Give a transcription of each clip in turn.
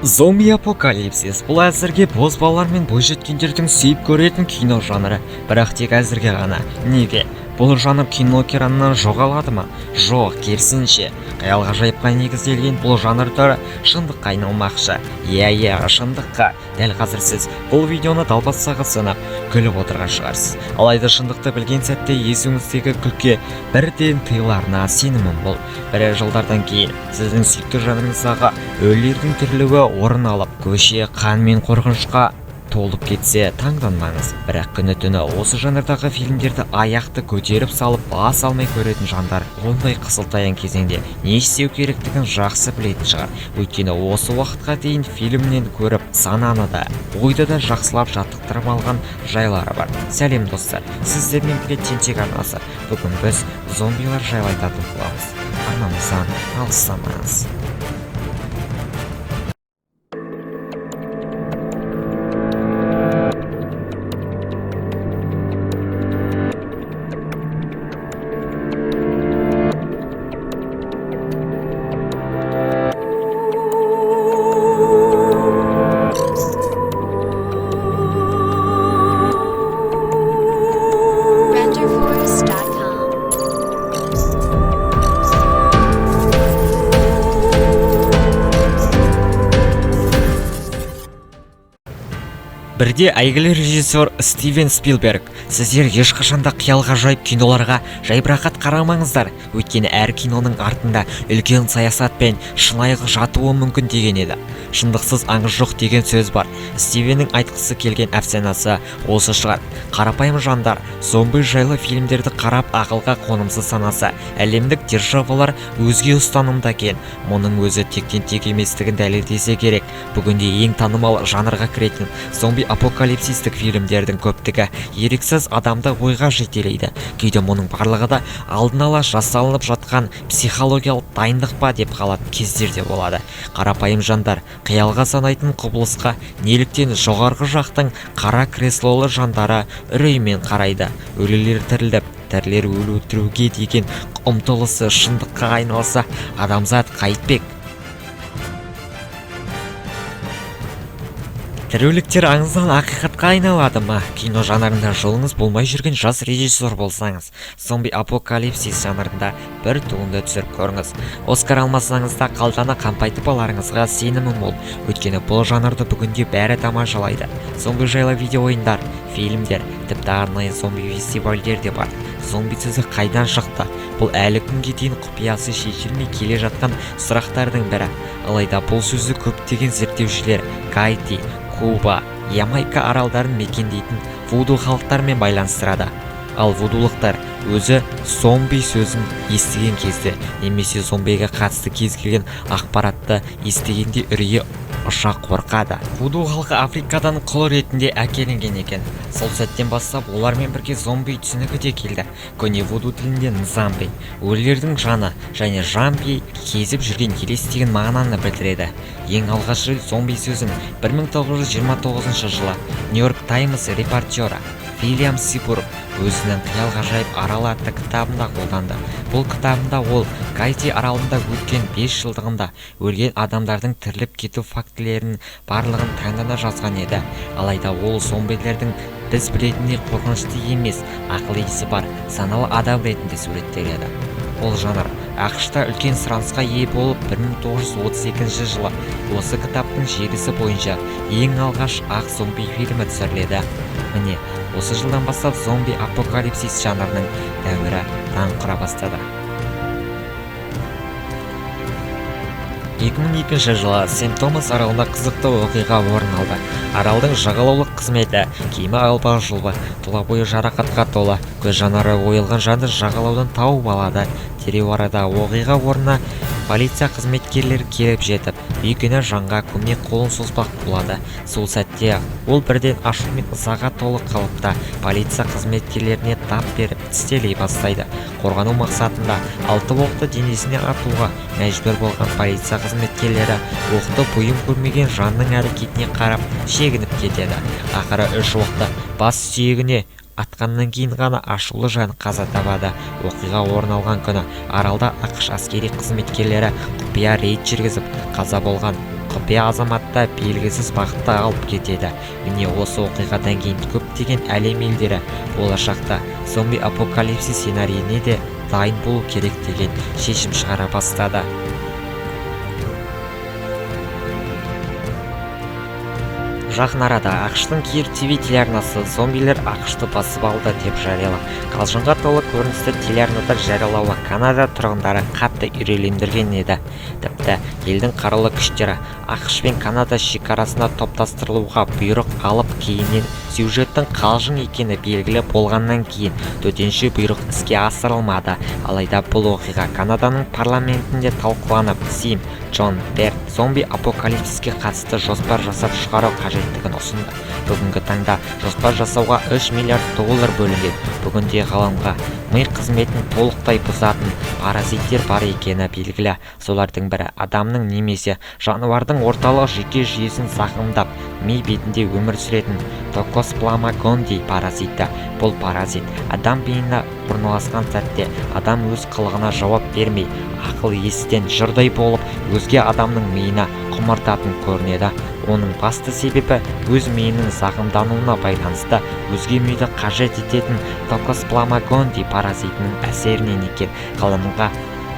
Зомби-апокалипсис бұл әзірге бозбалалар мен бойжеткендердің сүйіп көретін кино жанры, бірақ тек әзірге ғана. Неге? Бұл жанр кино экранынан жоғалады ма? Жоқ, керісінше. Қиял-ғажайыпқа негізделген бұл жанрдар шындыққа айналмақшы. Иә, шындыққа. Дәл қазір сіз бұл видеоны далбасаға санап күліп отырған шығарсыз. Алайда шындықты білген сәтте езуіңіздегі күлкі бірден тыйыларына сенімім бұл. Бірер жылдардан кейін сіздің сүйікті жанрыңыздағы өлілердің тірілуі орын алып, көше қан мен қорқынышқа толып кетсе таңданбаңыз. Бірақ күні-түні осы жанрдағы фильмдерді аяқты көтеріп салып бас алмай көретін жандар ондай қысылтаяң кезеңде не істеу керектігін жақсы білетін шығар. Өйткені осы уақытқа дейін фильмнен көріп, сананы да, ойды да жақсылап жаттықтырып алған жайлары бар. Сәлем достар, сіздермен бірге Тентек арнасы. Бүгін біз зомбилар жайлы айтатын боламыз. Арнамыздан алыстамаңыз. Бірде әйгілі режиссер Стивен Спилберг: сіздер ешқашанда қиял-ғажайып киноларға жайбарақат қарамаңыздар, өйткені әр киноның артында үлкен саясат пен шынайылық жатуы мүмкін деген еді. Шындықсыз аңыз жоқ деген сөз бар. Стивеннің айтқысы келген әфсанасы осы шығар. Қарапайым жандар зомби жайлы фильмдерді қарап ақылға қонымсыз санаса, әлемдік державалар өзге ұстанымда екен. Мұның өзі тектен-тек еместігін дәлелдесе керек. Бүгінде ең танымал жанрға кіретін зомби-апокалипсистік фильмдердің көптігі еріксіз адамды ойға жетелейді. Кейде мұның барлығы да алдын ала жасалынып жатқан психологиялық дайындық па деп қалатын кездер де болады. Қарапайым жандар қиялға санайтын құбылысқа неліктен жоғарғы жақтың қара креслолы жандары үреймен қарайды. Өлілер тіріліп, тірілер өлтіруге деген ұмтылысы шындыққа айналса, адамзат қайтпек? Тіріліктер аңыздан ақиқатқа айналады ма? Кино жанрында жолыңыз болмай жүрген жас режиссер болсаңыз, зомби-апокалипсис жанрында бір туынды түсіріп көріңіз. Оскар алмасаңыз да қалтаны қампайтып аларыңызға сенімім мол. Өйткені бұл жанрды бүгінде бәрі тамашалайды. Зомби жайлы видео ойындар, фильмдер, тіпті арнайы зомби фестивальдер де бар. Зомби сөзі қайдан шықты? Бұл әлі күнге дейін құпиясы шешілмей келе жатқан сұрақтардың бірі. Алайда бұл сөзді көптеген зерттеушілер Гаити, Куба, Ямайка аралдарын мекендейтін вуду халықтармен байланыстырады. Ал вудулықтар өзі зомби сөзін естіген кезде немесе зомбиге қатысты кез келген ақпаратты естігенде үрейі ұша қорқады. Вуду халқы Африкадан құл ретінде әкелінген екен. Сол сәттен бастап олармен бірге зомби түсінігі де келді. Көне вуду тілінде нзамби өлілердің жаны және жамби кезіп жүрген елес деген мағынаны білдіреді. Ең алғаш зомби сөзін 1929 жылы Нью-Йорк Таймс репортері Вильям Сибург өзінің қиял-ғажайып арал атты кітабында қолданды. Бұл кітабында ол Гаити аралында өткен 5 жылдығында өлген адамдардың тіріліп кету фактілерінің барлығын таңдана жазған еді. Алайда ол зомбилердің біз білетіндей қорқынышты емес, ақыл есі бар, саналы адам ретінде суреттеледі. Ол жанр ақш-та үлкен сұранысқа ие болып 1932 жылы осы кітаптың желісі бойынша ең алғаш ақ зомби фильмі түсіріледі. Міне, осы жылдан бастап зомби-апокалипсис жанрының дәуірі таң құра бастады. 2002 жылы Сент-Томас аралында қызықты оқиға орын алды. Аралдың жағалаулық қызметі кеме алба-жұлба, тұла бойы жарақатқа толы, көз жанары ойылған жанды жағалаудан тауып алады. Дереу арада оқиға орнына полиция қызметкерлері келіп жетіп, бейкүнә жанға көмек қолын созбақ болады. Сол сәтте ол бірден ашу мен ызаға толы қалыпта полиция қызметкерлеріне тап беріп тістелей бастайды. Қорғану мақсатында 6 оқты денесіне атуға мәжбүр болған полиция қызметкерлері оқты бұйым көрмеген жанның әрекетіне қарап шегініп кетеді. Ақыры 3 оқты бас сүйегіне атқаннан кейін ғана ашулы жан қаза табады. Оқиға орын алған күні аралда ақш әскери қызметкерлері құпия рейд жүргізіп, қаза болған құпия азаматты белгісіз бағытта алып кетеді. Міне осы оқиғадан кейін көптеген әлем елдері болашақта зомби апокалипсис сценарийіне де дайын болу керек деген шешім шығара бастады. Жақын арада ақш-тың Кир ТВ телеарнасы зомбилер ақш-ты басып алды деп жариялап, қалжыңға толы көріністі телеарнада жариялауы Канада тұрғындары қатты үрейлендірген еді. Тіпті елдің қарулы күштері ақш пен Канада шекарасына топтастырылуға бұйрық алып, кейіннен сюжеттің қалжың екені белгілі болғаннан кейін төтенше бұйрық іске асырылмады. Алайда бұл оқиға Канаданың парламентінде талқыланып, Сим Джон Берт зомби апокалипсиске қатысты жоспар жасап шығару қажеттігін ұсынды. Бүгінгі таңда жоспар жасауға $3 миллиард бөлінген. Бүгінде ғаламға ми қызметін толықтай бұзатын паразиттер бар екені белгілі. Солардың бірі адамның немесе жануардың орталық жүйке жүйесін зақымдап, ми бетінде өмір сүретін Toxoplasma gondii паразиті. Бұл паразит адам миына орналасқан сәтте адам өз қылығына жауап бермей, ақыл-естен жұрдай болып, өзге адамның миына құмартатын көрінеді. Оның басты себебі өз миының зақымдануына байланысты өзге миды қажет ететін Toxoplasma gondii паразитінің әсерінен екен. Ғалымға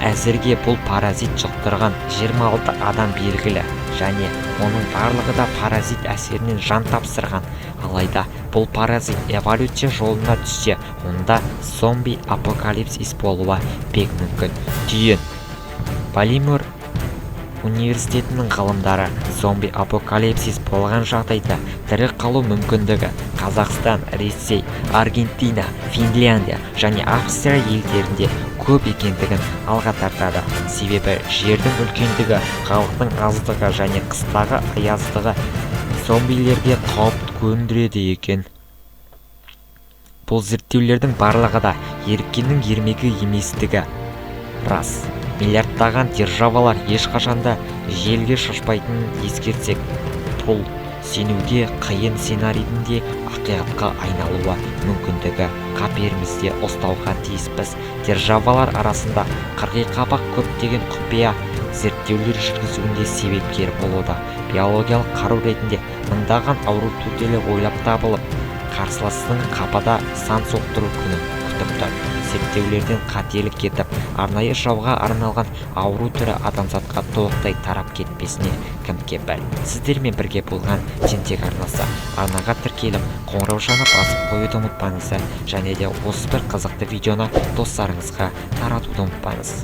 әзірге бұл паразит жұқтырған 26 адам белгілі, және оның барлығы да паразит әсерінен жан тапсырған. Алайда бұл паразит эволюция жолына түссе, онда зомби апокалипсис болуы бек мүмкін. Түйін. Балимор университетінің ғалымдары зомби апокалипсис болған жағдайда тірі қалу мүмкіндігі Қазақстан, Ресей, Аргентина, Финляндия және Австрия елдерінде көп екендігін алға тартады. Себебі жердің үлкендігі, халықтың аздығы және қыстағы аяздығы зомбилерге қауіп төндіреді екен. Бұл зерттеулердің барлығы да еріккеннің ермегі еместігі рас. Миллиардтаған державалар ешқашанда желге шашпайтынын ескертсек, бұл сенуге қиын сценарийдің де ақиқатқа айналуы мүмкіндігі қаперімізде ұстауға тиіспіз. Державалар арасында қырғиқабақ көптеген құпия зерттеулер жүргізуінде себепкер болуда. Биологиялық қару ретінде мыңдаған ауру төтелі ойлап табылып, қарсыласының қапада сан соқтыру күні күтіп тұр. Зерттеулерден қателік кетіп, арнайы жауға арналған ауру түрі адамзатқа толықтай тарап кетпесіне кім кепіл? Сіздермен бірге болған Тентек арнасы. Арнаға тіркеліп, қоңыраушаны басып қоюды ұмытпаңыз, және де осы бір қызықты видеоны достарыңызға таратуды ұмытпаңыз.